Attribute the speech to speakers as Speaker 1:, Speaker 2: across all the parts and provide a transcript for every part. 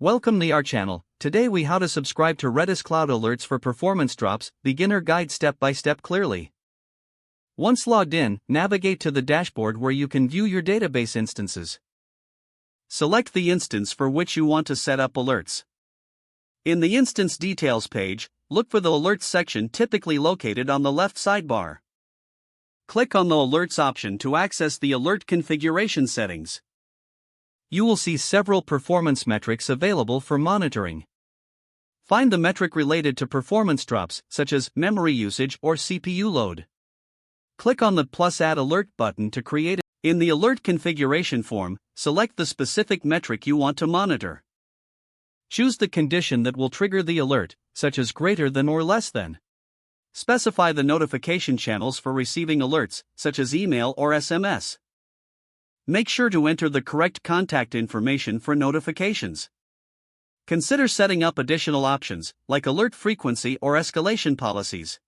Speaker 1: Welcome to our channel. Today we how to subscribe to Redis Cloud alerts for performance drops, beginner guide step by step clearly. Once logged in, navigate to the dashboard where you can view your database instances. Select the instance for which you want to set up alerts. In the instance details page, look for the alerts section typically located on the left sidebar. Click on the alerts option to access the alert configuration settings. You will see several performance metrics available for monitoring. Find the metric related to performance drops, such as memory usage or CPU load. Click on the plus Add Alert button to create it. In the alert configuration form, select the specific metric you want to monitor. Choose the condition that will trigger the alert, such as greater than or less than. Specify the notification channels for receiving alerts, such as email or SMS. Make sure to enter the correct contact information for notifications. Consider setting up additional options, like alert frequency or escalation policies.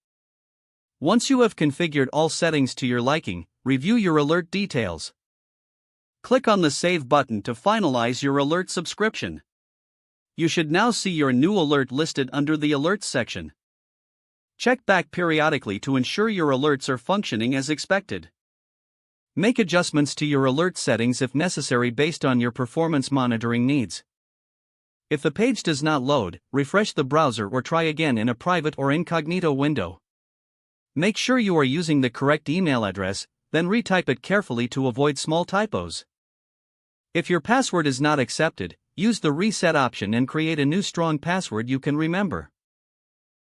Speaker 1: Once you have configured all settings to your liking, review your alert details. Click on the Save button to finalize your alert subscription. You should now see your new alert listed under the Alerts section. Check back periodically to ensure your alerts are functioning as expected. Make adjustments to your alert settings if necessary based on your performance monitoring needs. If the page does not load, refresh the browser or try again in a private or incognito window. Make sure you are using the correct email address, then retype it carefully to avoid small typos. If your password is not accepted, use the reset option and create a new strong password you can remember.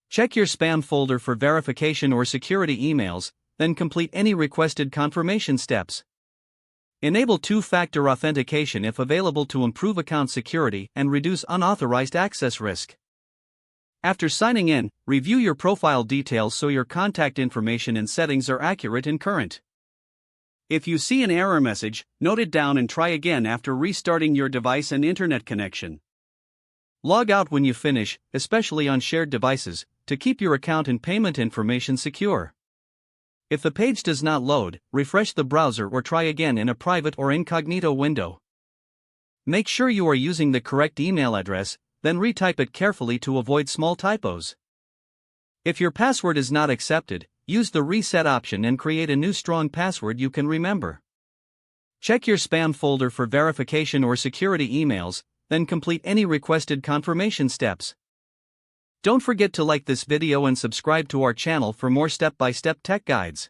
Speaker 1: Check your spam folder for verification or security emails, then complete any requested confirmation steps. Enable two-factor authentication if available to improve account security and reduce unauthorized access risk. After signing in, review your profile details so your contact information and settings are accurate and current. If you see an error message, note it down and try again after restarting your device and internet connection. Log out when you finish, especially on shared devices, to keep your account and payment information secure. If the page does not load, refresh the browser or try again in a private or incognito window. Make sure you are using the correct email address, then retype it carefully to avoid small typos. If your password is not accepted, use the reset option and create a new strong password you can remember. Check your spam folder for verification or security emails, then complete any requested confirmation steps. Don't forget to like this video and subscribe to our channel for more step-by-step tech guides.